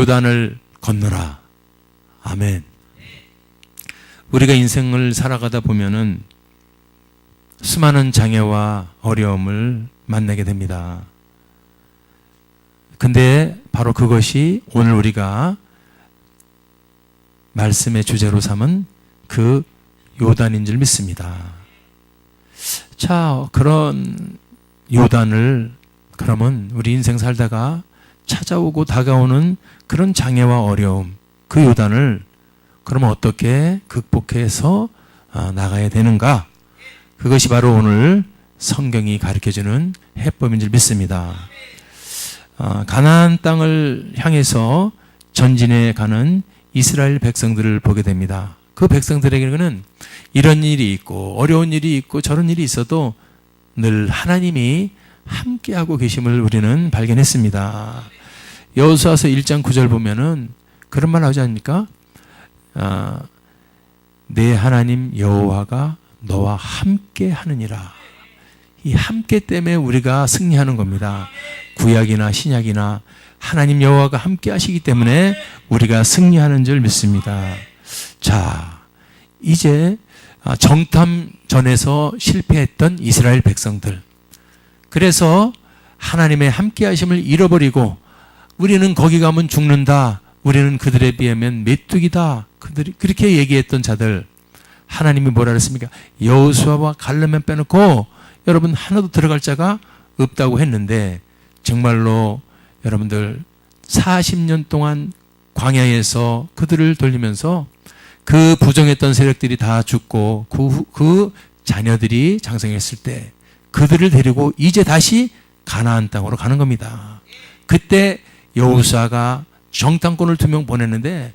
요단을 건너라. 아멘. 우리가 인생을 살아가다 보면은 수많은 장애와 어려움을 만나게 됩니다. 근데 바로 그것이 오늘 우리가 말씀의 주제로 삼은 그 요단인 줄 믿습니다. 자, 그런 요단을 그러면 우리 인생 살다가 찾아오고 다가오는 그런 장애와 어려움, 그 요단을 그러면 어떻게 극복해서 나가야 되는가? 그것이 바로 오늘 성경이 가르쳐주는 해법인 줄 믿습니다. 가나안 땅을 향해서 전진해 가는 이스라엘 백성들을 보게 됩니다. 그 백성들에게는 이런 일이 있고 어려운 일이 있고 저런 일이 있어도 늘 하나님이 함께하고 계심을 우리는 발견했습니다. 여호수아서 1장 9절 보면은 그런 말 나오지 않습니까? 내 하나님 여호와가 너와 함께 하느니라. 이 함께 때문에 우리가 승리하는 겁니다. 구약이나 신약이나 하나님 여호와가 함께 하시기 때문에 우리가 승리하는 줄 믿습니다. 자, 이제 정탐전에서 실패했던 이스라엘 백성들, 그래서 하나님의 함께 하심을 잃어버리고 우리는 거기 가면 죽는다, 우리는 그들에 비하면 메뚜기다, 그들이 그렇게 얘기했던 자들, 하나님이 뭐라 그랬습니까? 여호수아와 갈렙만 빼놓고 여러분 하나도 들어갈 자가 없다고 했는데, 정말로 여러분들 40년 동안 광야에서 그들을 돌리면서 그 부정했던 세력들이 다 죽고 그 자녀들이 장성했을 때 그들을 데리고 이제 다시 가나안 땅으로 가는 겁니다. 그때 여호수아가 정탐꾼을 2명 보냈는데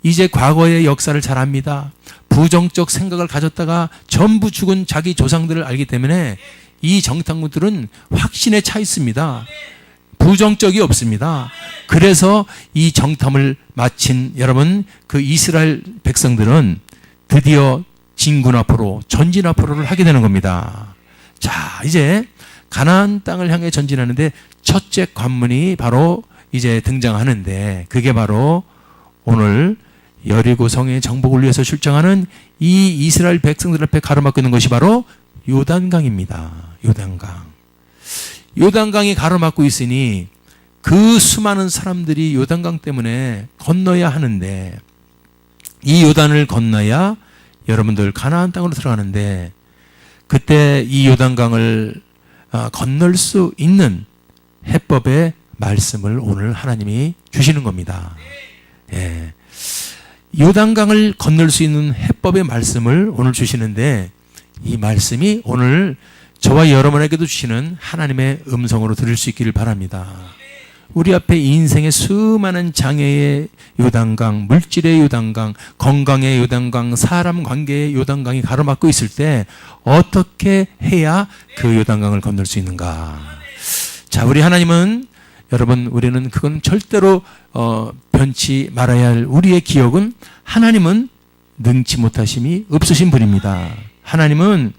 이제 과거의 역사를 잘 압니다. 부정적 생각을 가졌다가 전부 죽은 자기 조상들을 알기 때문에 이 정탐꾼들은 확신에 차 있습니다. 부정적이 없습니다. 그래서 이 정탐을 마친 여러분 그 이스라엘 백성들은 드디어 진군 앞으로 전진 앞으로를 하게 되는 겁니다. 자, 이제 가나안 땅을 향해 전진하는데 첫째 관문이 바로 이제 등장하는데, 그게 바로 오늘 여리고 성의 정복을 위해서 출정하는 이 이스라엘 백성들 앞에 가로막고 있는 것이 바로 요단강입니다. 요단강. 요단강이 가로막고 있으니 그 수많은 사람들이 요단강 때문에 건너야 하는데, 이 요단을 건너야 여러분들 가나안 땅으로 들어가는데, 그때 이 요단강을 건널 수 있는 해법의 말씀을 오늘 하나님이 주시는 겁니다. 예. 요단강을 건널 수 있는 해법의 말씀을 오늘 주시는데, 이 말씀이 오늘 저와 여러분에게도 주시는 하나님의 음성으로 들을 수 있기를 바랍니다. 우리 앞에 인생의 수많은 장애의 요단강, 물질의 요단강, 건강의 요단강, 사람 관계의 요단강이 가로막고 있을 때 어떻게 해야 그 요단강을 건널 수 있는가? 자, 우리 하나님은 여러분, 우리는 그건 절대로 변치 말아야 할 우리의 기억은, 하나님은 능치 못하심이 없으신 분입니다. 하나님은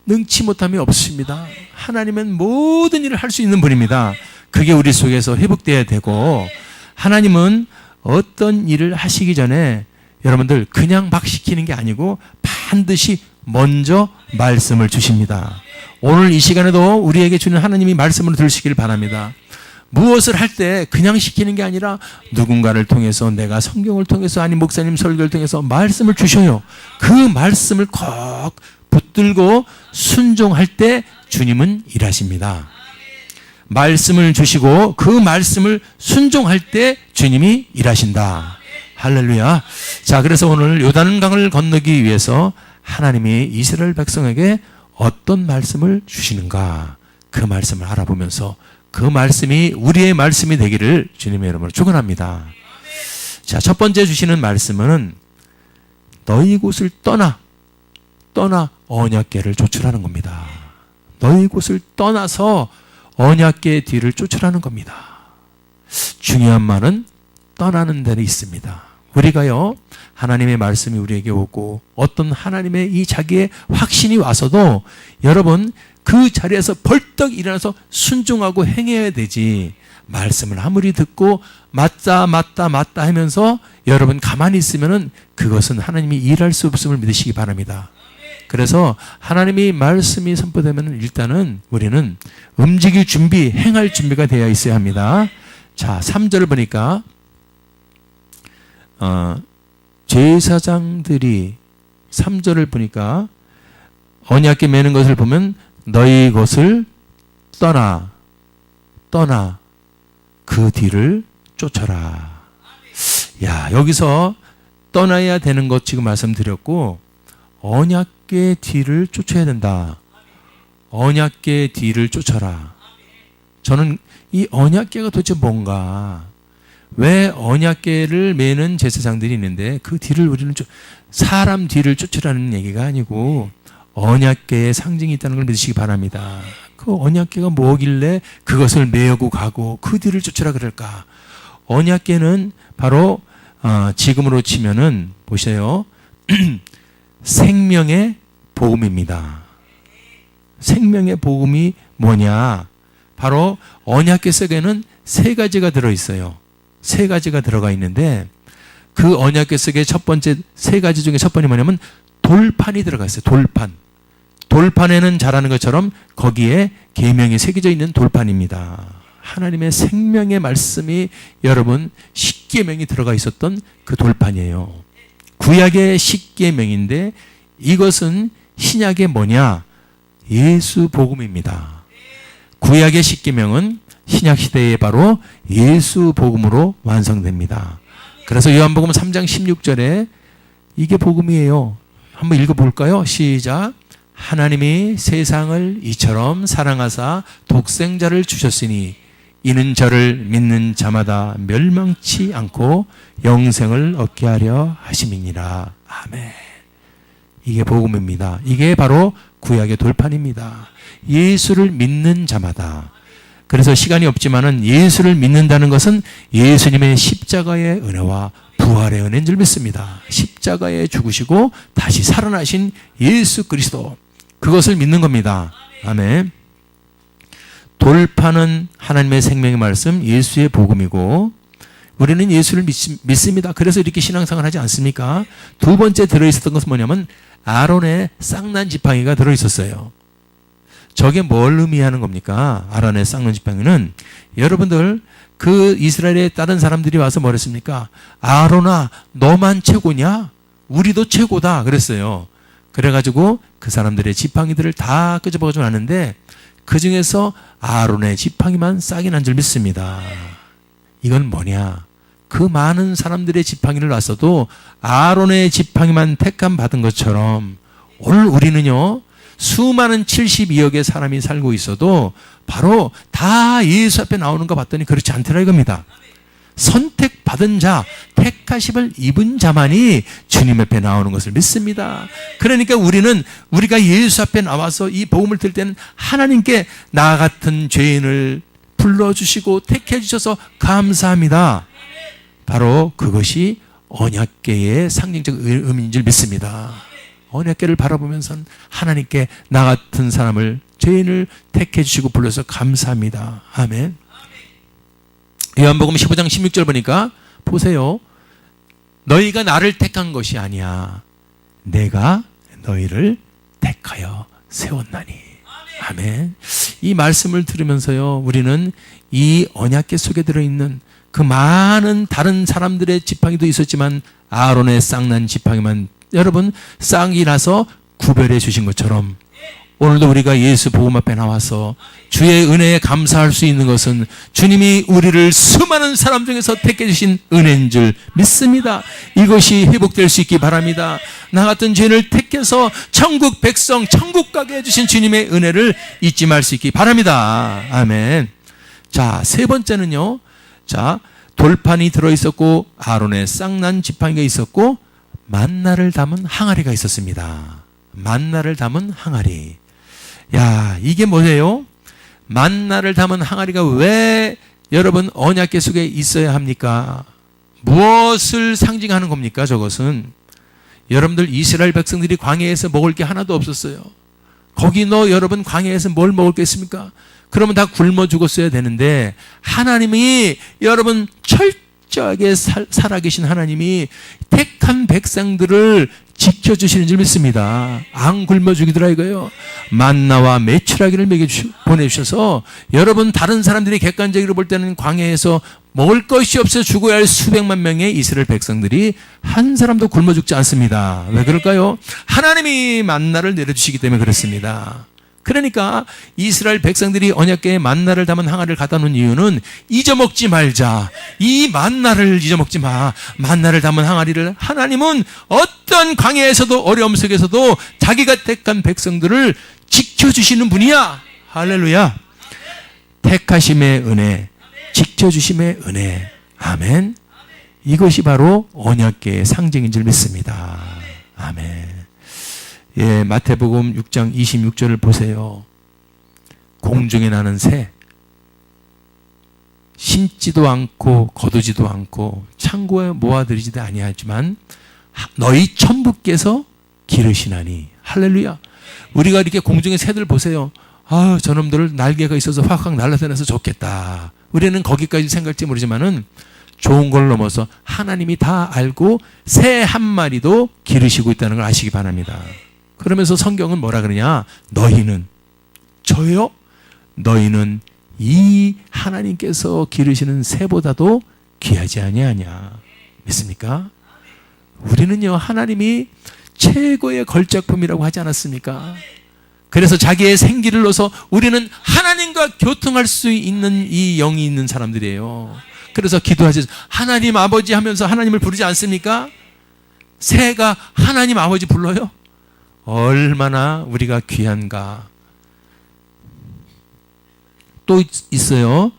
능치 못함이 없으십니다. 하나님은 모든 일을 할 수 있는 분입니다. 그게 우리 속에서 회복돼야 되고, 하나님은 어떤 일을 하시기 전에 여러분들 그냥 막 시키는 게 아니고 반드시 먼저 말씀을 주십니다. 오늘 이 시간에도 우리에게 주는 하나님이 말씀을 들으시길 바랍니다. 무엇을 할 때 그냥 시키는 게 아니라 누군가를 통해서, 내가 성경을 통해서, 아니 목사님 설교를 통해서 말씀을 주셔요. 그 말씀을 꼭 붙들고 순종할 때 주님은 일하십니다. 말씀을 주시고 그 말씀을 순종할 때 주님이 일하신다. 할렐루야. 자, 그래서 오늘 요단강을 건너기 위해서 하나님이 이스라엘 백성에게 어떤 말씀을 주시는가, 그 말씀을 알아보면서 그 말씀이 우리의 말씀이 되기를 주님의 이름으로 축원합니다. 자, 첫 번째 주시는 말씀은 너희 곳을 떠나 언약궤를 쫓으라는 겁니다. 너희 곳을 떠나서 언약궤의 뒤를 쫓으라는 겁니다. 중요한 말은 떠나는 데는 있습니다. 우리가요, 하나님의 말씀이 우리에게 오고 어떤 하나님의 이 자기의 확신이 와서도 여러분 그 자리에서 벌떡 일어나서 순종하고 행해야 되지, 말씀을 아무리 듣고 맞다 하면서 여러분 가만히 있으면은 그것은 하나님이 일할 수 없음을 믿으시기 바랍니다. 그래서 하나님이 말씀이 선포되면 일단은 우리는 움직일 준비, 행할 준비가 되어 있어야 합니다. 자, 3절을 보니까 제사장들이 3절을 보니까 언약궤 매는 것을 보면 너희 곳을 떠나 그 뒤를 쫓아라. 야, 여기서 떠나야 되는 것 지금 말씀드렸고 언약궤 뒤를 쫓아야 된다. 언약궤 뒤를 쫓아라. 저는 이 언약궤가 도대체 뭔가, 왜 언약궤를 매는 제사장들이 있는데 그 뒤를 우리는 사람 뒤를 쫓으라는 얘기가 아니고 언약궤의 상징이 있다는 걸 믿으시기 바랍니다. 그 언약궤가 뭐길래 그것을 메고 가고 그 뒤를 쫓으라 그럴까? 언약궤는 바로 지금으로 치면은 보세요. 생명의 복음입니다. 생명의 복음이 뭐냐? 바로 언약궤 속에는 세 가지가 들어있어요. 세 가지가 들어가 있는데 그 언약궤 속에 첫 번째 세 가지 중에 첫 번째 뭐냐면 돌판이 들어가 있어요. 돌판에는 잘 아는 것처럼 거기에 계명이 새겨져 있는 돌판입니다. 하나님의 생명의 말씀이 여러분 십계명이 들어가 있었던 그 돌판이에요. 구약의 십계명인데 이것은 신약의 뭐냐? 예수 복음입니다. 구약의 십계명은 신약 시대에 바로 예수 복음으로 완성됩니다. 그래서 요한복음 3장 16절에 이게 복음이에요. 한번 읽어볼까요? 시작. 하나님이 세상을 이처럼 사랑하사 독생자를 주셨으니 이는 저를 믿는 자마다 멸망치 않고 영생을 얻게 하려 하심이니라. 아멘. 이게 복음입니다. 이게 바로 구약의 돌판입니다. 예수를 믿는 자마다. 그래서 시간이 없지만은 예수를 믿는다는 것은 예수님의 십자가의 은혜와 부활의 은혜인 줄 믿습니다. 십자가에 죽으시고 다시 살아나신 예수 그리스도, 그것을 믿는 겁니다. 아멘. 돌판은 하나님의 생명의 말씀, 예수의 복음이고 우리는 예수를 믿습니다. 그래서 이렇게 신앙생활 하지 않습니까? 두 번째 들어있었던 것은 뭐냐면 아론의 쌍난 지팡이가 들어있었어요. 저게 뭘 의미하는 겁니까? 아론의 쌍난 지팡이는 여러분들 그 이스라엘의 다른 사람들이 와서 뭐랬습니까? 아론아, 너만 최고냐? 우리도 최고다 그랬어요. 그래가지고 그 사람들의 지팡이들을 다 끄집어가지고 왔는데 그 중에서 아론의 지팡이만 싹이 난 줄 믿습니다. 이건 뭐냐? 그 많은 사람들의 지팡이를 놨어도 아론의 지팡이만 택함 받은 것처럼 오늘 우리는요, 수많은 72억의 사람이 살고 있어도 바로 다 예수 앞에 나오는 거 봤더니 그렇지 않더라 이겁니다. 선택받은 자, 택하심을 입은 자만이 주님 앞에 나오는 것을 믿습니다. 그러니까 우리가 예수 앞에 나와서 이 복음을 들을 때는 하나님께 나 같은 죄인을 불러주시고 택해 주셔서 감사합니다. 바로 그것이 언약궤의 상징적 의미인 줄 믿습니다. 언약궤를 바라보면서 하나님께 나 같은 사람을, 죄인을 택해 주시고 불러서 감사합니다. 아멘. 요한복음 15장 16절 보니까 보세요. 너희가 나를 택한 것이 아니야. 내가 너희를 택하여 세웠나니. 아멘. 이 말씀을 들으면서요, 우리는 이 언약궤 속에 들어있는 그 많은 다른 사람들의 지팡이도 있었지만 아론의 쌍난 지팡이만 여러분 쌍이 나서 구별해 주신 것처럼 오늘도 우리가 예수 복음 앞에 나와서 주의 은혜에 감사할 수 있는 것은 주님이 우리를 수많은 사람 중에서 택해 주신 은혜인 줄 믿습니다. 이것이 회복될 수 있기 바랍니다. 나 같은 죄인을 택해서 천국 백성, 천국 가게 해주신 주님의 은혜를 잊지 말 수 있기 바랍니다. 아멘. 자, 세 번째는요. 자, 돌판이 들어있었고 아론의 쌍난 지팡이가 있었고 만나를 담은 항아리가 있었습니다. 만나를 담은 항아리. 야, 이게 뭐예요? 만나를 담은 항아리가 왜 여러분 언약궤 속에 있어야 합니까? 무엇을 상징하는 겁니까? 저것은 여러분들 이스라엘 백성들이 광야에서 먹을 게 하나도 없었어요. 거기 여러분 광야에서 뭘 먹었겠습니까? 그러면 다 굶어 죽었어야 되는데 하나님이 여러분 철저하게 살아계신 하나님이 택한 백성들을 지켜주시는 줄 믿습니다. 안 굶어 죽이더라 이거예요. 만나와 메추라기를 보내주셔서 여러분 다른 사람들이 객관적으로 볼 때는 광야에서 먹을 것이 없어 죽어야 할 수백만 명의 이스라엘 백성들이 한 사람도 굶어 죽지 않습니다. 왜 그럴까요? 하나님이 만나를 내려주시기 때문에 그렇습니다. 그러니까 이스라엘 백성들이 언약궤에 만나를 담은 항아리를 갖다 놓은 이유는 잊어먹지 말자. 이 만나를 잊어먹지 마. 만나를 담은 항아리를 하나님은 어떤 광야에서도 어려움 속에서도 자기가 택한 백성들을 지켜주시는 분이야. 할렐루야. 택하심의 은혜, 지켜주심의 은혜. 아멘. 이것이 바로 언약궤의 상징인 줄 믿습니다. 아멘. 예, 마태복음 6장 26절을 보세요. 공중에 나는 새, 심지도 않고 거두지도 않고 창고에 모아들이지도 아니하지만 너희 천부께서 기르시나니. 할렐루야. 우리가 이렇게 공중의 새들 보세요. 아, 저놈들 날개가 있어서 확확 날아다녀서 좋겠다. 우리는 거기까지 생각할지 모르지만은 좋은 걸 넘어서 하나님이 다 알고 새 한 마리도 기르시고 있다는 걸 아시기 바랍니다. 그러면서 성경은 뭐라 그러냐? 너희는, 저요? 너희는 이 하나님께서 기르시는 새보다도 귀하지 아니하냐. 믿습니까? 우리는요, 하나님이 최고의 걸작품이라고 하지 않았습니까? 그래서 자기의 생기를 넣어서 우리는 하나님과 교통할 수 있는 이 영이 있는 사람들이에요. 그래서 기도하지, 하나님 아버지 하면서 하나님을 부르지 않습니까? 새가 하나님 아버지 불러요? 얼마나 우리가 귀한가. 또 있어요.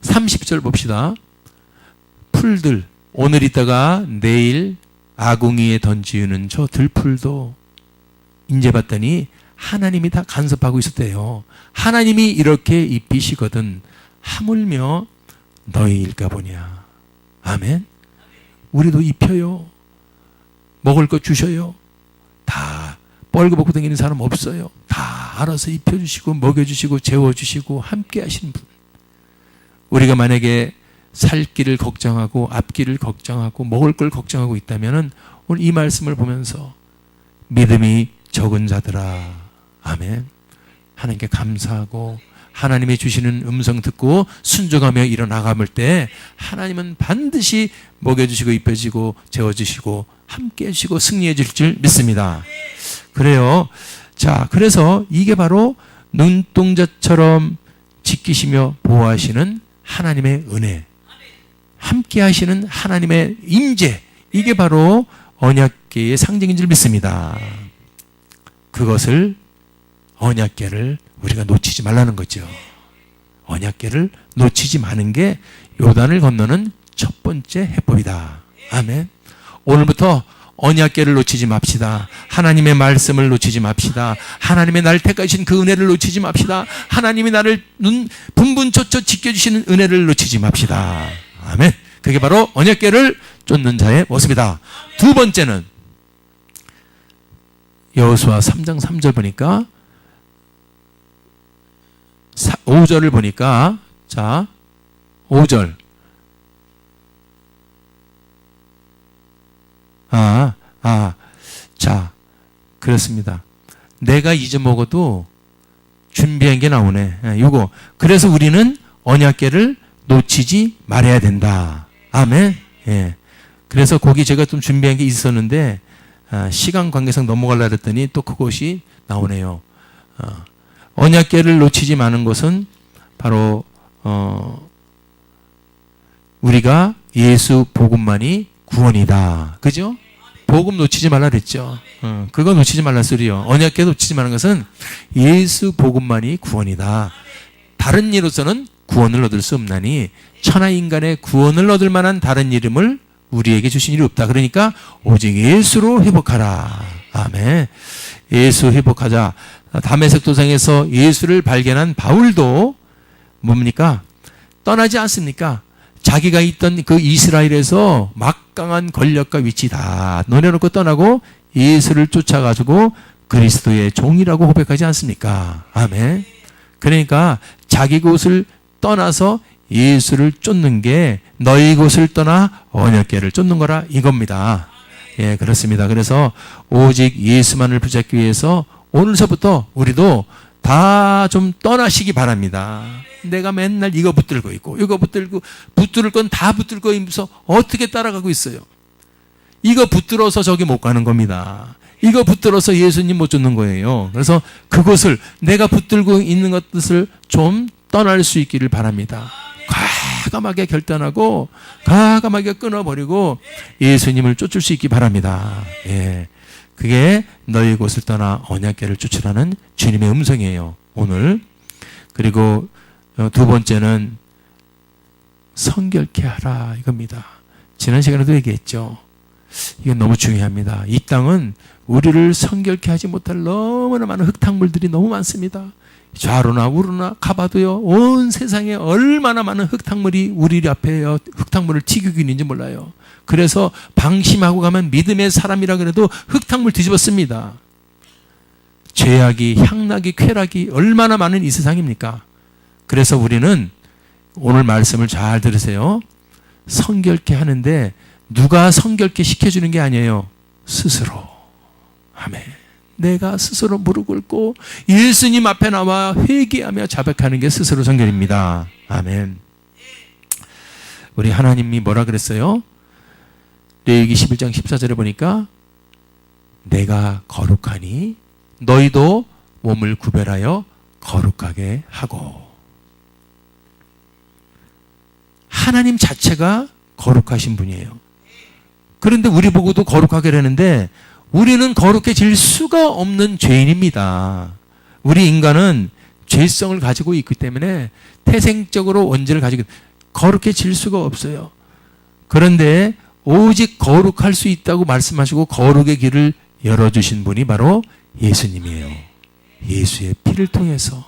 30절 봅시다. 풀들, 오늘 있다가 내일 아궁이에 던지는 저 들풀도 이제 봤더니 하나님이 다 간섭하고 있었대요. 하나님이 이렇게 입히시거든 하물며 너희일까 보냐. 아멘. 우리도 입혀요. 먹을 것 주셔요. 다 뻘거벗고 다니는 사람 없어요. 다 알아서 입혀주시고 먹여주시고 재워주시고 함께 하시는 분. 우리가 만약에 살 길을 걱정하고 앞길을 걱정하고 먹을 걸 걱정하고 있다면 오늘 이 말씀을 보면서 믿음이 적은 자들아, 아멘, 하나님께 감사하고 하나님이 주시는 음성 듣고 순종하며 일어나감을 때 하나님은 반드시 먹여주시고 입혀주시고 재워주시고 함께 해주시고 승리해 주실 줄 믿습니다. 그래요. 자, 그래서 이게 바로 눈동자처럼 지키시며 보호하시는 하나님의 은혜, 함께 하시는 하나님의 임재, 이게 바로 언약궤의 상징인 줄 믿습니다. 그것을, 언약궤를 우리가 놓치지 말라는 거죠. 언약궤를 놓치지 마는 게 요단을 건너는 첫 번째 해법이다. 아멘. 오늘부터 언약궤를 놓치지 맙시다. 하나님의 말씀을 놓치지 맙시다. 하나님의 나를 택하신 그 은혜를 놓치지 맙시다. 하나님이 나를 분분초초 지켜주시는 은혜를 놓치지 맙시다. 아멘. 그게 바로 언약궤를 쫓는 자의 모습이다. 두 번째는 여호수아 3장 3절 보니까 5절을 보니까, 자, 5절. 자, 그렇습니다. 내가 잊어먹어도 준비한 게 나오네. 요거. 그래서 우리는 언약궤를 놓치지 말아야 된다. 아멘. 예. 그래서 거기 제가 좀 준비한 게 있었는데, 시간 관계상 넘어가려고 했더니 또 그것이 나오네요. 언약궤를 놓치지 마는 것은 바로 우리가 예수 복음만이 구원이다. 그죠? 복음 놓치지 말라 그랬죠. 그거 놓치지 말란 소리요. 언약궤 놓치지 말는 것은 예수 복음만이 구원이다. 다른 이로서는 구원을 얻을 수 없나니 천하 인간의 구원을 얻을 만한 다른 이름을 우리에게 주신 일이 없다. 그러니까 오직 예수로 회복하라. 아멘. 예수 회복하자. 다메섹 도상에서 예수를 발견한 바울도 뭡니까? 떠나지 않습니까? 자기가 있던 그 이스라엘에서 막강한 권력과 위치 다 노려놓고 떠나고 예수를 쫓아가지고 그리스도의 종이라고 고백하지 않습니까? 아멘. 그러니까 자기 곳을 떠나서 예수를 쫓는 게 너희 곳을 떠나 언약궤를 쫓는 거라 이겁니다. 예, 그렇습니다. 그래서 오직 예수만을 붙잡기 위해서 오늘서부터 우리도 다 좀 떠나시기 바랍니다. 내가 맨날 이거 붙들고 있고 이거 붙들 건 다 붙들고 있면서 어떻게 따라가고 있어요? 이거 붙들어서 저기 못 가는 겁니다. 이거 붙들어서 예수님 못 쫓는 거예요. 그래서 그것을 내가 붙들고 있는 것을 좀 떠날 수 있기를 바랍니다. 과감하게 결단하고 과감하게 끊어버리고 예수님을 쫓을 수 있기 바랍니다. 예, 그게 너희 곳을 떠나 언약궤를 쫓으라는 주님의 음성이에요, 오늘. 그리고 두 번째는 성결케 하라 이겁니다. 지난 시간에도 얘기했죠. 이건 너무 중요합니다. 이 땅은 우리를 성결케 하지 못할 너무나 많은 흙탕물들이 너무 많습니다. 좌로나 우로나 가봐도요, 온 세상에 얼마나 많은 흙탕물이 우리 앞에 흙탕물을 튀기고 있는지 몰라요. 그래서 방심하고 가면 믿음의 사람이라 그래도 흙탕물 뒤집었습니다. 죄악이, 향락이, 쾌락이 얼마나 많은 이 세상입니까? 그래서 우리는 오늘 말씀을 잘 들으세요. 성결케 하는데 누가 성결케 시켜주는 게 아니에요. 스스로. 아멘. 내가 스스로 무릎 꿇고 예수님 앞에 나와 회개하며 자백하는 게 스스로 성결입니다. 아멘. 우리 하나님이 뭐라 그랬어요? 레위기 11장 14절에 보니까 내가 거룩하니 너희도 몸을 구별하여 거룩하게 하고. 하나님 자체가 거룩하신 분이에요. 그런데 우리 보고도 거룩하게 하는데 우리는 거룩해질 수가 없는 죄인입니다. 우리 인간은 죄성을 가지고 있기 때문에 태생적으로 원죄를 가지고 거룩해질 수가 없어요. 그런데 오직 거룩할 수 있다고 말씀하시고 거룩의 길을 열어주신 분이 바로 예수님이에요. 예수의 피를 통해서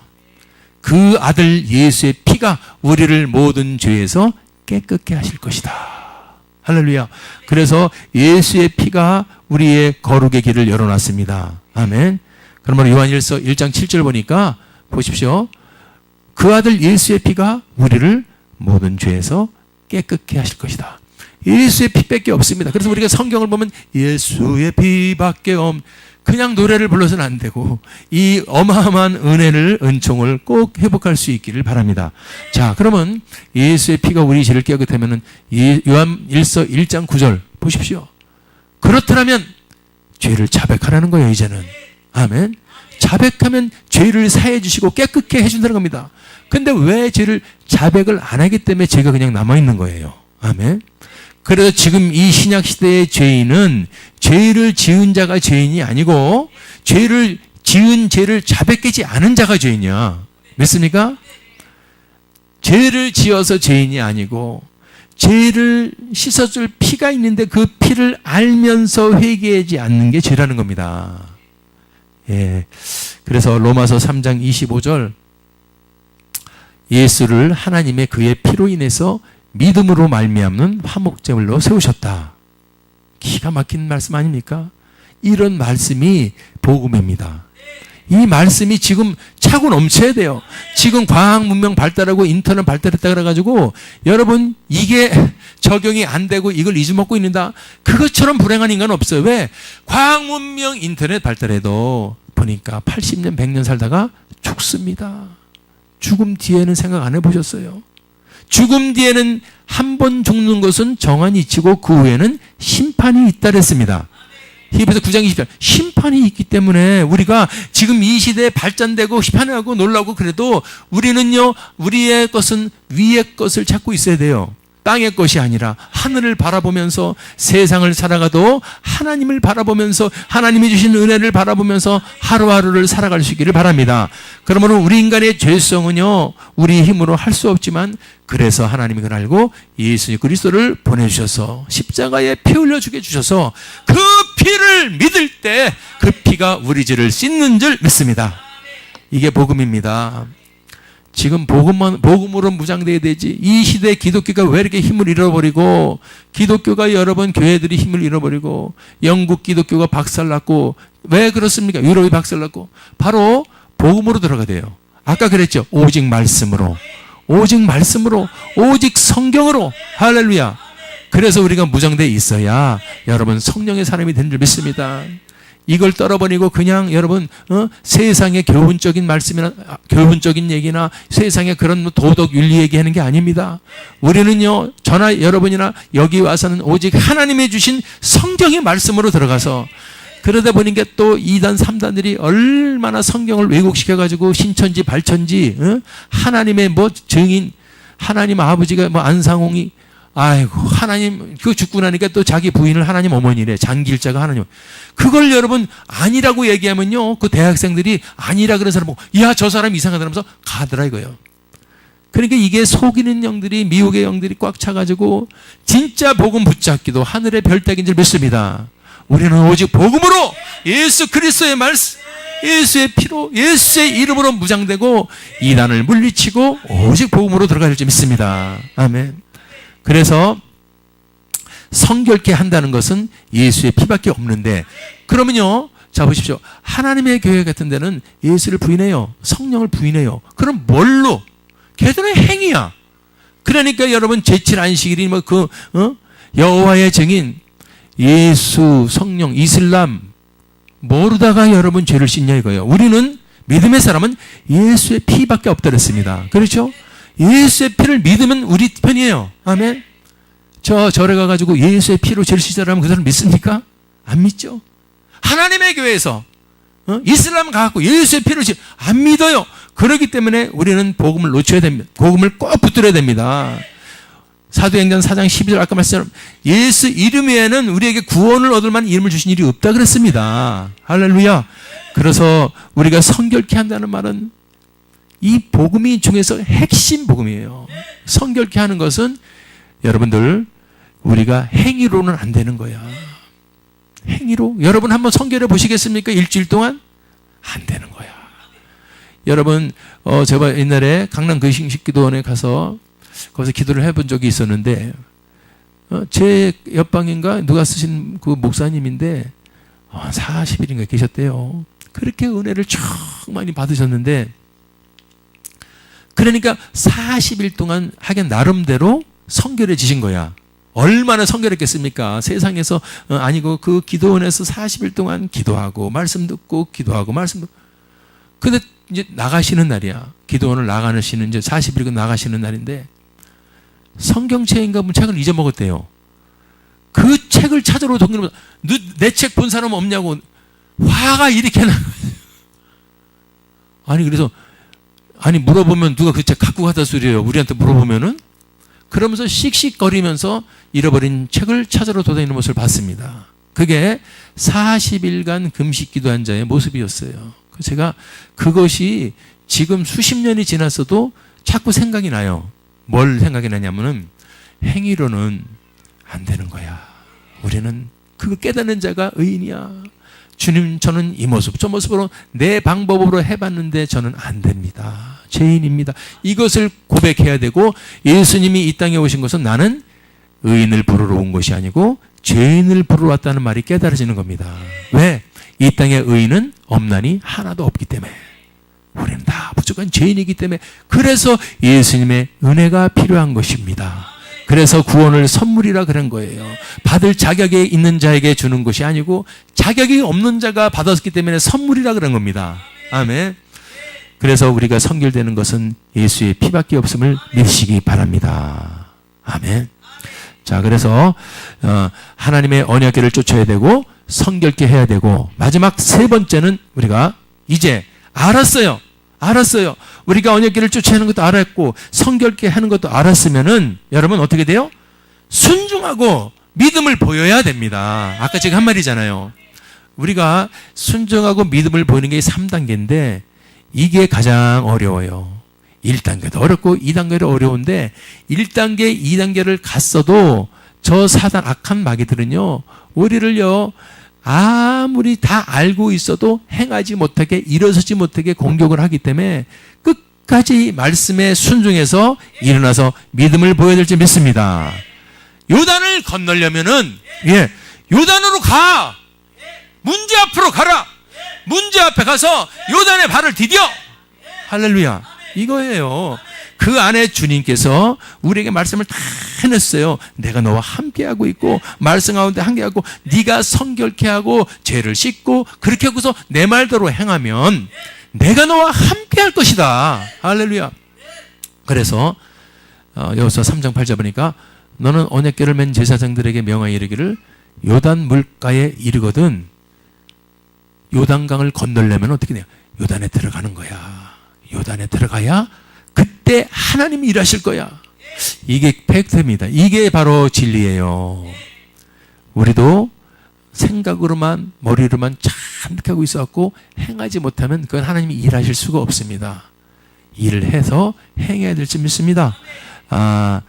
그 아들 예수의 피가 우리를 모든 죄에서 깨끗게 하실 것이다. 할렐루야. 그래서 예수의 피가 우리의 거룩의 길을 열어놨습니다. 아멘. 그러면 요한일서 1장 7절 보니까 보십시오. 그 아들 예수의 피가 우리를 모든 죄에서 깨끗게 하실 것이다. 예수의 피밖에 없습니다. 그래서 우리가 성경을 보면 예수의 피밖에 그냥 노래를 불러서는 안 되고 이 어마어마한 은혜를, 은총을 꼭 회복할 수 있기를 바랍니다. 자, 그러면 예수의 피가 우리 죄를 깨끗하면은 요한일서 1장 9절 보십시오. 그렇더라면 죄를 자백하라는 거예요, 이제는. 아멘. 자백하면 죄를 사해 주시고 깨끗게 해준다는 겁니다. 근데 왜 죄를 자백을 안 하기 때문에 죄가 그냥 남아있는 거예요. 아멘. 그래서 지금 이 신약 시대의 죄인은 죄를 지은 자가 죄인이 아니고 죄를 지은 죄를 자백하지 않은 자가 죄인이야. 믿습니까? 죄를 지어서 죄인이 아니고 죄를 씻어줄 피가 있는데 그 피를 알면서 회개하지 않는 게 죄라는 겁니다. 예. 그래서 로마서 3장 25절 예수를 하나님의 그의 피로 인해서 믿음으로 말미암는 화목제물로 세우셨다. 기가 막힌 말씀 아닙니까? 이런 말씀이 복음입니다. 이 말씀이 지금 차고 넘쳐야 돼요. 지금 과학 문명 발달하고 인터넷 발달했다 그래가지고 여러분 이게 적용이 안 되고 이걸 잊어먹고 있는다. 그것처럼 불행한 인간은 없어요. 왜? 과학 문명 인터넷 발달해도 보니까 80년 100년 살다가 죽습니다. 죽음 뒤에는 생각 안 해보셨어요? 죽음 뒤에는 한 번 죽는 것은 정한이 있고 그 후에는 심판이 있다 그랬습니다. 히브리서 9장 20절 심판이 있기 때문에 우리가 지금 이 시대에 발전되고 심판하고 놀라고 그래도 우리는요, 우리의 것은 위의 것을 찾고 있어야 돼요. 땅의 것이 아니라 하늘을 바라보면서 세상을 살아가도 하나님을 바라보면서 하나님이 주신 은혜를 바라보면서 하루하루를 살아갈 수 있기를 바랍니다. 그러면 우리 인간의 죄성은요, 우리 힘으로 할 수 없지만 그래서 하나님이 그걸 알고 예수 그리스도를 보내주셔서 십자가에 피 흘려 주게 주셔서 그 피를 믿을 때 그 피가 우리 죄를 씻는 줄 믿습니다. 이게 복음입니다. 지금 복음으로 무장돼야 되지. 이 시대에 기독교가 왜 이렇게 힘을 잃어버리고, 기독교가 여러분 교회들이 힘을 잃어버리고, 영국 기독교가 박살났고, 왜 그렇습니까? 유럽이 박살났고, 바로 복음으로 들어가야 돼요. 아까 그랬죠. 오직 말씀으로, 오직 말씀으로, 오직 성경으로. 할렐루야. 그래서 우리가 무장돼 있어야 여러분 성령의 사람이 된 줄 믿습니다. 이걸 떨어버리고 그냥 여러분 세상의 교훈적인 말씀이나 교훈적인 얘기나 세상의 그런 도덕 윤리 얘기하는 게 아닙니다. 우리는요, 저나 여러분이나 여기 와서는 오직 하나님이 주신 성경의 말씀으로 들어가서, 그러다 보니까 또 2단 3단들이 얼마나 성경을 왜곡시켜가지고 신천지 발천지 하나님의 뭐 증인, 하나님 아버지가 뭐 안상홍이, 아이고, 하나님, 그 죽고 나니까 또 자기 부인을 하나님 어머니래. 장길자가 하나님. 그걸 여러분 아니라고 얘기하면요, 그 대학생들이 아니라 그런 사람 보고, 야, 저 사람 이상하다 하면서 가더라 이거예요. 그러니까 이게 속이는 영들이, 미혹의 영들이 꽉 차가지고 진짜 복음 붙잡기도 하늘의 별따기인 줄 믿습니다. 우리는 오직 복음으로, 예수 그리스도의 말씀, 예수의 피로, 예수의 이름으로 무장되고 이단을 물리치고 오직 복음으로 들어갈 줄 믿습니다. 아멘. 그래서 성결케 한다는 것은 예수의 피밖에 없는데, 그러면요, 자 보십시오. 하나님의 교회 같은 데는 예수를 부인해요. 성령을 부인해요. 그럼 뭘로? 걔들은 행위야. 그러니까 여러분 제칠 안식일이 뭐 여호와의 증인, 예수, 성령, 이슬람 모르다가 여러분 죄를 씻냐 이거예요. 우리는 믿음의 사람은 예수의 피밖에 없다 그랬습니다. 그렇죠? 예수의 피를 믿으면 우리 편이에요. 아멘. 절에 가가지고 예수의 피로 죄를 씻으라면 그 사람 믿습니까? 안 믿죠. 하나님의 교회에서 이슬람 가갖고 예수의 피로 안 믿어요. 그렇기 때문에 우리는 복음을 놓쳐야 됩니다. 복음을 꼭 붙들어야 됩니다. 사도행전 4장 12절 아까 말씀처럼 예수 이름 외에는 우리에게 구원을 얻을 만한 이름을 주신 일이 없다 그랬습니다. 할렐루야. 그래서 우리가 성결케 한다는 말은 이 복음이 중에서 핵심 복음이에요. 성결케 하는 것은 여러분들 우리가 행위로는 안 되는 거야. 행위로 여러분 한번 성결해 보시겠습니까? 일주일 동안 안 되는 거야. 여러분 제가 옛날에 강남 근신식기도원에 가서 거기서 기도를 해본 적이 있었는데 제 옆방인가 누가 쓰신 그 목사님인데 40일인가 계셨대요. 그렇게 은혜를 쭉 많이 받으셨는데, 그러니까 40일 동안 하긴 나름대로 성결해지신 거야. 얼마나 성결했겠습니까? 세상에서 아니고 그 기도원에서 40일 동안 기도하고 말씀 듣고 기도하고 말씀 듣고. 근데 이제 나가시는 날이야. 기도원을 나가시는 이제 40일 나가시는 날인데 성경책인가 뭐 책을 잊어먹었대요. 그 책을 찾으러 동네로 내 책 본 사람 없냐고 화가 이렇게 나. 아니 그래서 아니 물어보면 누가 그 책 갖고 가다 소리예요. 우리한테 물어보면은. 그러면서 씩씩거리면서 잃어버린 책을 찾으러 돌아다니는 모습을 봤습니다. 그게 40일간 금식 기도한 자의 모습이었어요. 제가 그것이 지금 수십 년이 지났어도 자꾸 생각이 나요. 뭘 생각이 나냐면은 행위로는 안 되는 거야. 우리는 그거 깨닫는 자가 의인이야. 주님, 저는 이 모습 저 모습으로 내 방법으로 해봤는데 저는 안 됩니다. 죄인입니다. 이것을 고백해야 되고, 예수님이 이 땅에 오신 것은 나는 의인을 부르러 온 것이 아니고 죄인을 부르러 왔다는 말이 깨달아지는 겁니다. 왜? 이 땅에 의인은 없나니 하나도 없기 때문에. 우리는 다 무조건 죄인이기 때문에. 그래서 예수님의 은혜가 필요한 것입니다. 그래서 구원을 선물이라 그런 거예요. 받을 자격이 있는 자에게 주는 것이 아니고 자격이 없는 자가 받았기 때문에 선물이라 그런 겁니다. 아멘. 그래서 우리가 성결되는 것은 예수의 피밖에 없음을 믿으시기 바랍니다. 아멘. 자, 그래서 하나님의 언약궤를 쫓아야 되고 성결케 해야 되고, 마지막 세 번째는 우리가 이제 알았어요. 우리가 언약궤를 쫓아야 하는 것도 알았고 성결케 하는 것도 알았으면은 여러분 어떻게 돼요? 순종하고 믿음을 보여야 됩니다. 아까 제가 한 말이잖아요. 우리가 순종하고 믿음을 보이는 게 3단계인데 이게 가장 어려워요. 1단계도 어렵고 2단계도 어려운데 1단계, 2단계를 갔어도 저 사단 악한 마귀들은요, 우리를요 아무리 다 알고 있어도 행하지 못하게, 일어서지 못하게 공격을 하기 때문에 끝까지 말씀에 순종해서 일어나서 믿음을 보여야 될지 믿습니다. 요단을 건너려면은 요단으로 가. 문제 앞으로 가라. 문제 앞에 가서 요단의 발을 디뎌. 할렐루야. 이거예요. 그 안에 주님께서 우리에게 말씀을 다 해냈어요. 내가 너와 함께하고 있고 말씀 가운데 함께하고 네가 성결케 하고 죄를 씻고 그렇게 하고서 내 말대로 행하면 내가 너와 함께할 것이다. 할렐루야. 그래서 여호수아 3장 8절 보니까 너는 언약궤를 맨 제사장들에게 명하여 이르기를 요단 물가에 이르거든 요단강을 건너려면 어떻게 돼요? 요단에 들어가는 거야. 요단에 들어가야 그때 하나님이 일하실 거야. 이게 팩트입니다. 이게 바로 진리예요. 우리도 생각으로만 머리로만 참게 하고 있어갖고 행하지 못하면 그건 하나님이 일하실 수가 없습니다. 일을 해서 행해야 될지 믿습니다. 참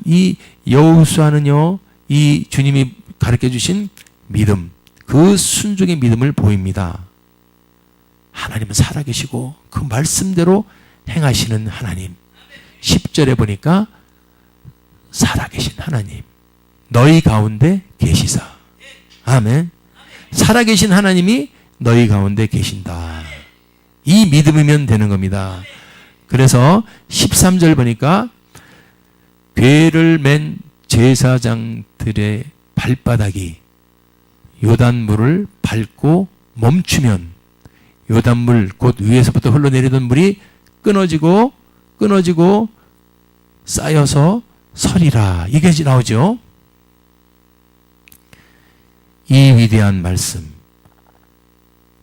이 여호수아는요, 이 주님이 가르쳐 주신 믿음, 그 순종의 믿음을 보입니다. 하나님은 살아계시고 그 말씀대로 행하시는 하나님. 10절에 보니까 살아계신 하나님 너희 가운데 계시사. 아멘. 살아계신 하나님이 너희 가운데 계신다. 이 믿음이면 되는 겁니다. 그래서 13절 보니까 궤를 맨 제사장들의 발바닥이 요단물을 밟고 멈추면 요단물 곧 위에서부터 흘러내리던 물이 끊어지고 쌓여서 서리라. 이게 나오죠. 이 위대한 말씀,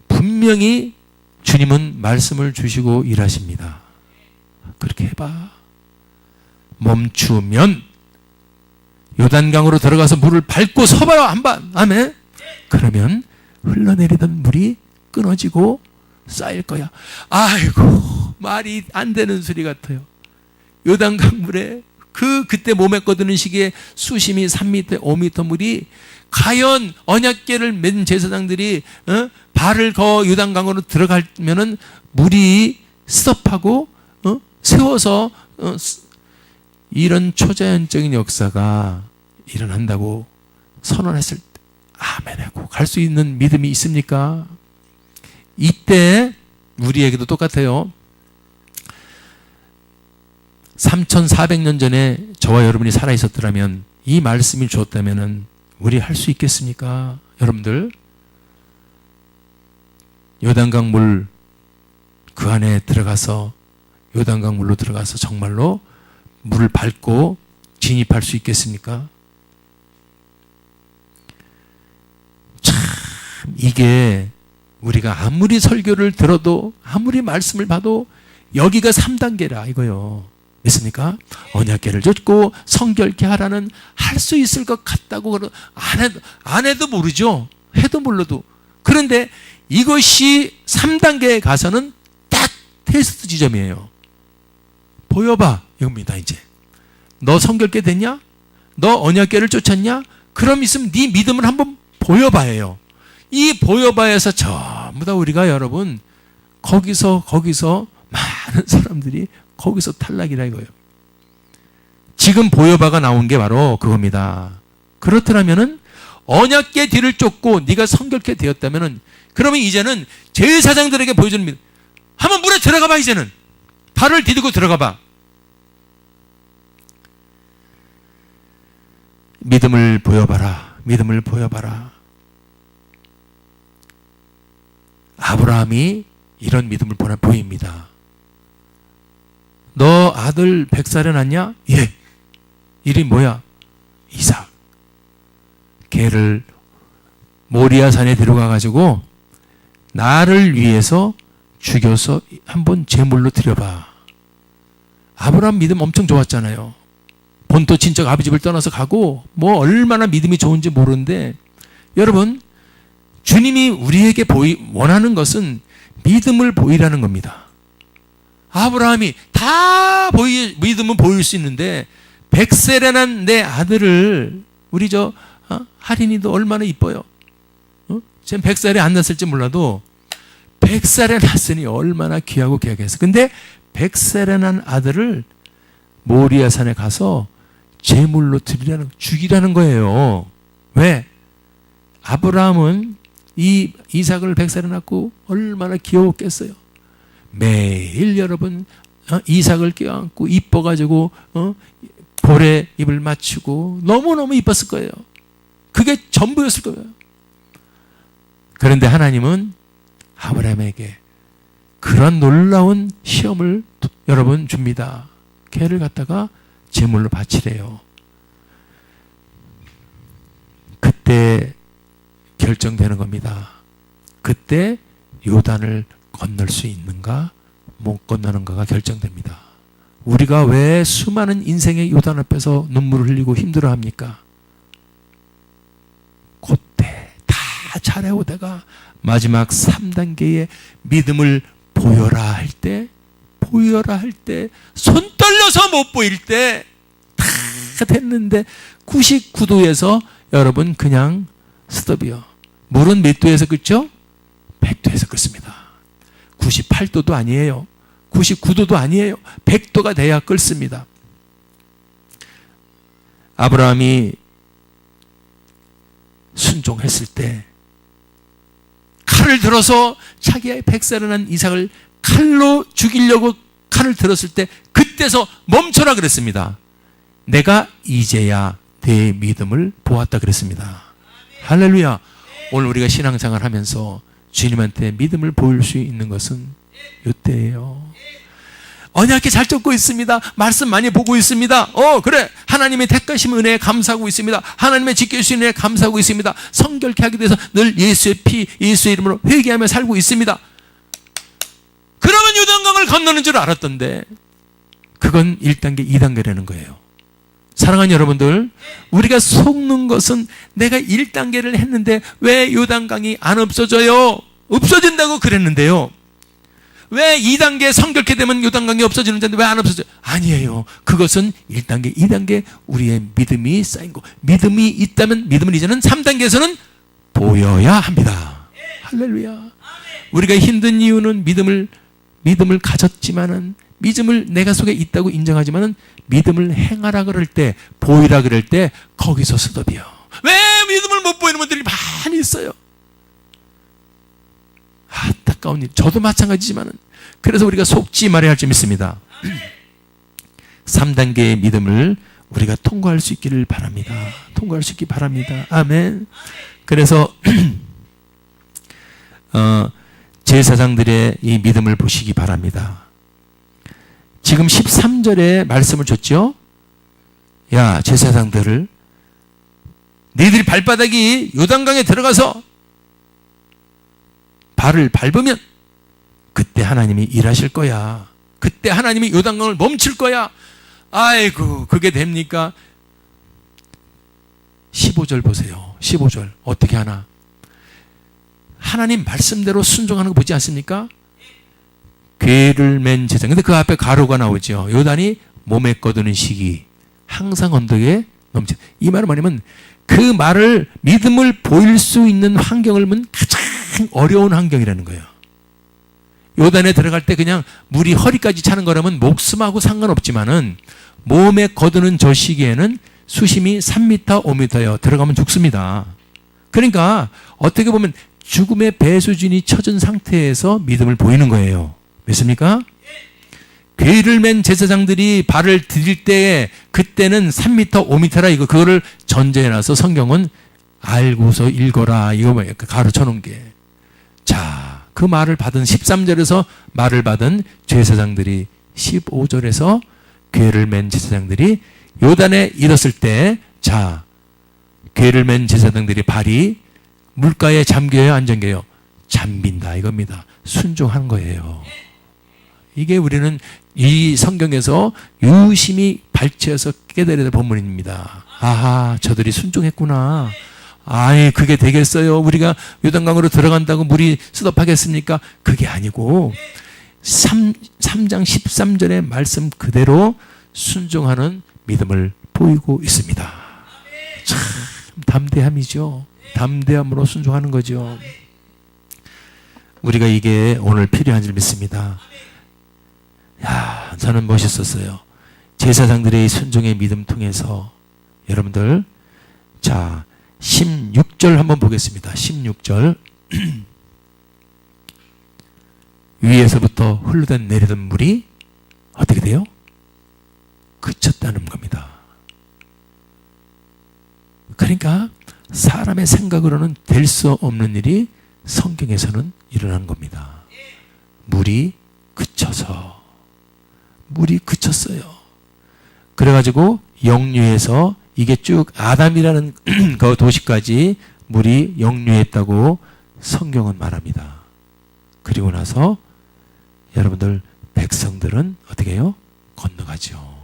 분명히 주님은 말씀을 주시고 일하십니다. 그렇게 해봐. 멈추면 요단강으로 들어가서 물을 밟고 서봐요. 한번. 아멘. 그러면 흘러내리던 물이 끊어지고 쌓일 거야. 아이고, 말이 안 되는 소리 같아요. 요단강 물에 그때 몸에 꺼드는 시기에 수심이 3m, 5m 물이 과연 언약궤를 맨 제사장들이 발을 요단강으로 들어가면은 물이 스톱하고 세워서 이런 초자연적인 역사가 일어난다고 선언했을 때 아멘하고 갈 수 있는 믿음이 있습니까? 이때 우리에게도 똑같아요. 3,400년 전에 저와 여러분이 살아있었더라면 이 말씀이 주었다면 우리 할 수 있겠습니까? 여러분들 요단강 물 그 안에 들어가서 요단강 물로 들어가서 정말로 물을 밟고 진입할 수 있겠습니까? 참 이게 우리가 아무리 설교를 들어도 아무리 말씀을 봐도 여기가 3단계라 이거요. 믿습니까? 언약궤를 줬고 성결케 하라는 할 수 있을 것 같다고 안 해도 모르죠. 해도 몰라도. 그런데 이것이 3단계에 가서는 딱 테스트 지점이에요. 보여봐 이겁니다. 이제 너 성결케 됐냐? 너 언약궤를 쫓았냐? 그럼 있으면 네 믿음을 한번 보여봐요. 이 보여봐야서 전부 다 우리가 여러분 거기서 많은 사람들이 거기서 탈락이라 이거예요. 지금 보여봐가 나온 게 바로 그겁니다. 그렇더라면은 언약궤 뒤를 쫓고 네가 성결케 되었다면은 그러면 이제는 제사장들에게 보여주는 믿음. 한번 물에 들어가봐. 이제는 발을 디디고 들어가봐. 믿음을 보여봐라. 믿음을 보여봐라. 아브라함이 이런 믿음을 보입니다. 너 아들 100살에 낳냐? 예. 이름이 뭐야? 이삭. 걔를 모리아 산에 데려가가지고 나를 위해서 죽여서 한번 제물로 드려봐. 아브라함 믿음 엄청 좋았잖아요. 본토 친척 아버지 집을 떠나서 가고 뭐 얼마나 믿음이 좋은지 모르는데 여러분 주님이 우리에게 원하는 것은 믿음을 보이라는 겁니다. 아브라함이 다 믿음은 보일 수 있는데 100세에 난 내 아들을 우리 할인이도 얼마나 이뻐요. 지금 100살이 안 났을지 몰라도 100살에 낳았으니 얼마나 귀하고 귀하겠어. 근데 100살에 난 아들을 모리아 산에 가서 제물로 죽이라는 거예요. 왜? 아브라함은 이 이삭을 100살에 낳고 얼마나 귀여웠겠어요. 매일 여러분 이삭을 껴안고 이뻐가지고 볼에 입을 맞추고 너무너무 이뻤을 거예요. 그게 전부였을 거예요. 그런데 하나님은 아브라함에게 그런 놀라운 시험을 여러분 줍니다. 걔를 갖다가 제물로 바치래요. 그때 결정되는 겁니다. 그때 요단을 건널 수 있는가 못 건너는가가 결정됩니다. 우리가 왜 수많은 인생의 요단 앞에서 눈물을 흘리고 힘들어합니까? 그때 다 잘해오다가 마지막 3단계의 믿음을 보여라 할 때, 손 떨려서 못 보일 때 다 됐는데 99도에서 여러분 그냥 스톱이요. 물은 몇 도에서 끓죠? 100도에서 끓습니다. 98도도 아니에요. 99도도 아니에요. 100도가 돼야 끓습니다. 아브라함이 순종했을 때 칼을 들어서 자기의 100살에 난 이삭을 칼로 죽이려고 칼을 들었을 때 그때서 멈춰라 그랬습니다. 내가 이제야 내 믿음을 보았다 그랬습니다. 할렐루야. 오늘 우리가 신앙생활 하면서 주님한테 믿음을 보일 수 있는 것은 이때예요. 언약계 잘 쫓고 있습니다. 말씀 많이 보고 있습니다. 그래. 하나님의 택하심 은혜에 감사하고 있습니다. 하나님의 지켜주신 은혜에 감사하고 있습니다. 성결케 하기 위해서 늘 예수의 피, 예수의 이름으로 회개하며 살고 있습니다. 그러면 요단강을 건너는 줄 알았던데 그건 1단계, 2단계라는 거예요. 사랑하는 여러분들, 우리가 속는 것은 내가 1단계를 했는데 왜 요단강이 안 없어져요? 없어진다고 그랬는데요. 왜 2단계 성결케 되면 요단강이 없어지는데 왜 안 없어져요? 아니에요. 그것은 1단계, 2단계 우리의 믿음이 쌓인 거. 믿음이 있다면 믿음을 이제는 3단계에서는 보여야 합니다. 할렐루야. 우리가 힘든 이유는 믿음을 가졌지만은 믿음을 내가 속에 있다고 인정하지만은 믿음을 행하라 그럴 때, 보이라 그럴 때 거기서 스톱이요. 왜 믿음을 못 보이는 분들이 많이 있어요. 안타까운 일. 저도 마찬가지지만은 그래서 우리가 속지 말아야 할 점이 있습니다. 3단계의 믿음을 우리가 통과할 수 있기를 바랍니다. 통과할 수 있기 바랍니다. 아멘. 그래서 제사장들의 이 믿음을 보시기 바랍니다. 지금 13절에 말씀을 줬죠. 야, 제사장들을 너희들이 발바닥이 요단강에 들어가서 발을 밟으면 그때 하나님이 일하실 거야. 그때 하나님이 요단강을 멈출 거야. 아이고, 그게 됩니까? 15절 보세요. 15절 어떻게 하나? 하나님 말씀대로 순종하는 거 보지 않습니까? 궤를 맨 제사장. 근데 그 앞에 가로가 나오죠. 요단이 몸에 꺼드는 시기 항상 언덕에 넘쳐. 이 말은 뭐냐면 그 말을 믿음을 보일 수 있는 환경을 보면 가장 어려운 환경이라는 거예요. 요단에 들어갈 때 그냥 물이 허리까지 차는 거라면 목숨하고 상관없지만은 몸에 거두는 저 시기에는 수심이 3m, 5m요. 들어가면 죽습니다. 그러니까 어떻게 보면 죽음의 배수진이 쳐진 상태에서 믿음을 보이는 거예요. 믿습니까? 궤를 맨 제사장들이 발을 디딜 때 그때는 3m, 5m라 이거 그거를 전제해놔서 성경은 알고서 읽어라 이거 뭐예요? 가르쳐 놓은 게. 자, 그 말을 받은 13절에서 말을 받은 제사장들이 15절에서 궤를 맨 제사장들이 요단에 이르렀을 때, 자, 궤를 맨 제사장들이 발이 물가에 잠겨요, 안 잠겨요? 잠긴다 이겁니다. 순종한 거예요. 이게 우리는 이 성경에서 유심히 발췌해서 깨달아야 될 본문입니다. 아하, 저들이 순종했구나. 아이, 그게 되겠어요? 우리가 요단강으로 들어간다고 물이 스톱하겠습니까? 그게 아니고 3장 13절의 말씀 그대로 순종하는 믿음을 보이고 있습니다. 참 담대함이죠. 담대함으로 순종하는 거죠. 우리가 이게 오늘 필요한 줄 믿습니다. 야, 저는 멋있었어요. 제사장들의 순종의 믿음 통해서 여러분들, 자 16절 한번 보겠습니다. 16절 위에서부터 흘러던 내리던 물이 어떻게 돼요? 그쳤다는 겁니다. 그러니까 사람의 생각으로는 될 수 없는 일이 성경에서는 일어난 겁니다. 물이 그쳤어요. 그래가지고 역류해서 이게 쭉 아담이라는 그 도시까지 물이 역류했다고 성경은 말합니다. 그리고 나서 여러분들 백성들은 어떻게 해요? 건너가죠.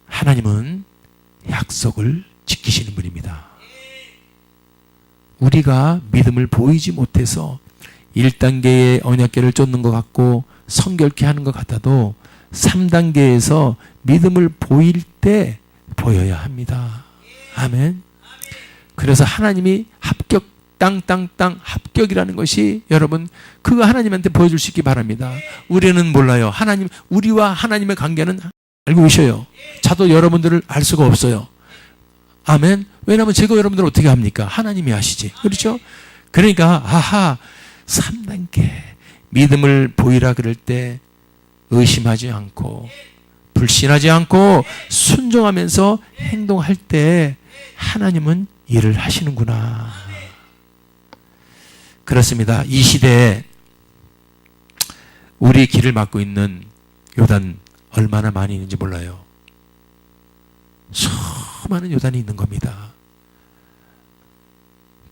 하나님은 약속을 지키시는 분입니다. 우리가 믿음을 보이지 못해서 1단계의 언약궤를 쫓는 것 같고 성결케 하는 것 같아도 3단계에서 믿음을 보일 때 보여야 합니다. 아멘. 그래서 하나님이 합격, 땅 합격이라는 것이 여러분 그거 하나님한테 보여줄 수 있기 바랍니다. 우리는 몰라요. 하나님, 우리와 하나님의 관계는 알고 계셔요. 저도 여러분들을 알 수가 없어요. 아멘. 왜냐하면 제가 여러분들을 어떻게 합니까? 하나님이 아시지. 그렇죠? 그러니까 아하 3단계 믿음을 보이라 그럴 때 의심하지 않고 불신하지 않고 순종하면서 행동할 때 하나님은 일을 하시는구나. 그렇습니다. 이 시대에 우리 길을 막고 있는 요단 얼마나 많이 있는지 몰라요. 수많은 요단이 있는 겁니다.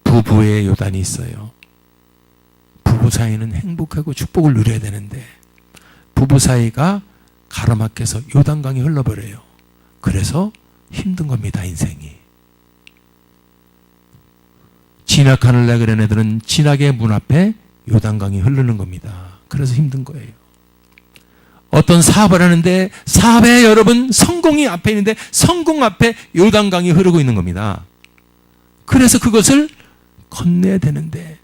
부부의 요단이 있어요. 부부 사이는 행복하고 축복을 누려야 되는데 부부 사이가 가로막혀서 요단강이 흘러버려요. 그래서 힘든 겁니다. 인생이. 진학하는 그런 애들은 진학의 문 앞에 요단강이 흐르는 겁니다. 그래서 힘든 거예요. 어떤 사업을 하는데 사업에 여러분 성공이 앞에 있는데 성공 앞에 요단강이 흐르고 있는 겁니다. 그래서 그것을 건너야 되는데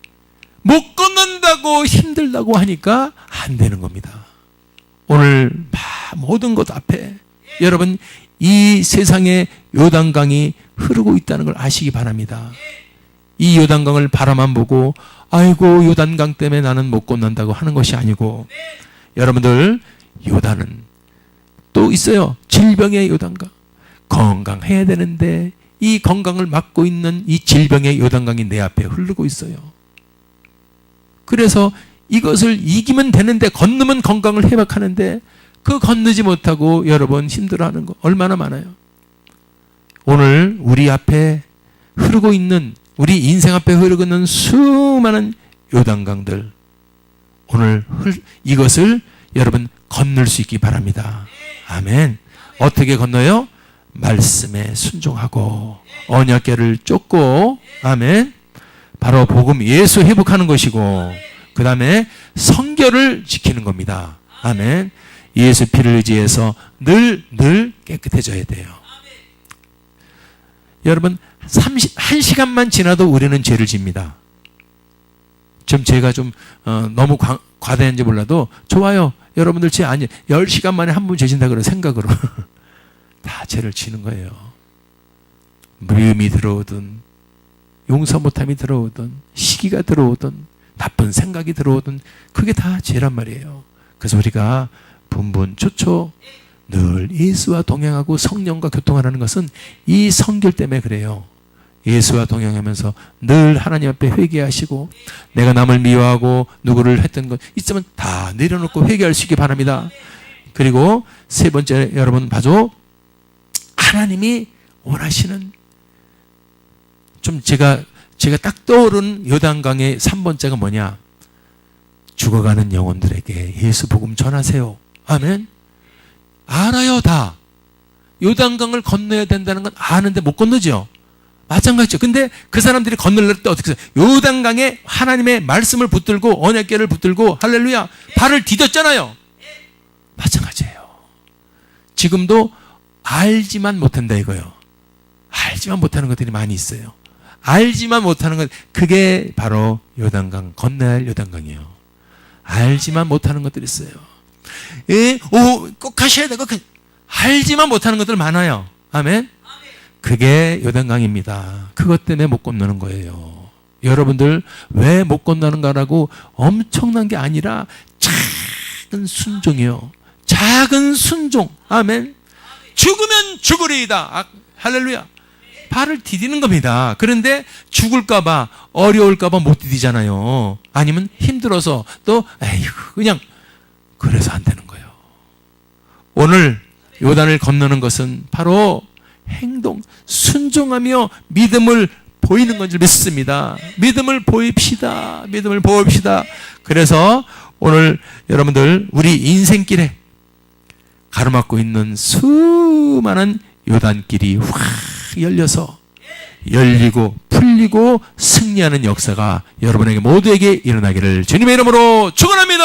못 건넌다고 힘들다고 하니까 안 되는 겁니다. 오늘 모든 것 앞에 여러분 이 세상에 요단강이 흐르고 있다는 걸 아시기 바랍니다. 이 요단강을 바라만 보고 아이고 요단강 때문에 나는 못 건넌다고 하는 것이 아니고 여러분들 요단은 또 있어요. 질병의 요단강. 건강해야 되는데 이 건강을 막고 있는 이 질병의 요단강이 내 앞에 흐르고 있어요. 그래서 이것을 이기면 되는데 건너면 건강을 회복하는데 그 건너지 못하고 여러분 힘들어하는 거 얼마나 많아요. 오늘 우리 앞에 흐르고 있는 우리 인생 앞에 흐르고 있는 수많은 요단강들 오늘 이것을 여러분 건널 수 있기 바랍니다. 아멘. 어떻게 건너요? 말씀에 순종하고 언약궤를 쫓고 아멘. 바로 복음 예수 회복하는 것이고 그 다음에 성결을 지키는 겁니다. 아멘. 예수 피를 의지해서 늘 깨끗해져야 돼요. 여러분 1시간만 지나도 우리는 죄를 집니다. 좀 제가 좀 너무 과대한지 몰라도 좋아요. 여러분들 죄 아니 10시간 만에 한 번 죄진다 그런 생각으로 다 죄를 지는 거예요. 미움이 들어오든 용서 못함이 들어오든 시기가 들어오든 나쁜 생각이 들어오든 그게 다 죄란 말이에요. 그래서 우리가 분분초초 늘 예수와 동행하고 성령과 교통하라는 것은 이 성결 때문에 그래요. 예수와 동행하면서 늘 하나님 앞에 회개하시고 내가 남을 미워하고 누구를 했던 것 있으면 다 내려놓고 회개할 수 있기 바랍니다. 그리고 세 번째 여러분 봐줘. 하나님이 원하시는 좀 제가 딱 떠오른 요단강의 3번째가 뭐냐? 죽어가는 영혼들에게 예수 복음 전하세요. 아멘. 알아요 다. 요단강을 건너야 된다는 건 아는데 못 건너죠. 마찬가지죠. 근데 그 사람들이 건널 때 어떻게 해요? 요단강에 하나님의 말씀을 붙들고 언약궤를 붙들고 할렐루야 발을 디뎠잖아요. 마찬가지예요. 지금도 알지만 못한다 이거예요. 알지만 못하는 것들이 많이 있어요. 알지만 못하는 것, 그게 바로 요단강, 건너야 할 요단강이에요. 알지만 못하는 것들이 있어요. 예, 꼭 가셔야 돼. 알지만 못하는 것들 많아요. 아멘. 그게 요단강입니다. 그것 때문에 못 건너는 거예요. 여러분들 왜 못 건너는가라고 엄청난 게 아니라 작은 순종이요. 작은 순종. 아멘. 죽으면 죽으리이다. 할렐루야. 발을 디디는 겁니다. 그런데 죽을까봐, 어려울까봐 못 디디잖아요. 아니면 힘들어서 또, 에휴, 그냥, 그래서 안 되는 거예요. 오늘 요단을 건너는 것은 바로 행동, 순종하며 믿음을 보이는 건 줄 믿습니다. 믿음을 보입시다. 믿음을 보입시다. 그래서 오늘 여러분들 우리 인생길에 가로막고 있는 수많은 요단길이 확 열려서 열리고 풀리고 승리하는 역사가 여러분에게 모두에게 일어나기를 주님의 이름으로 축원합니다.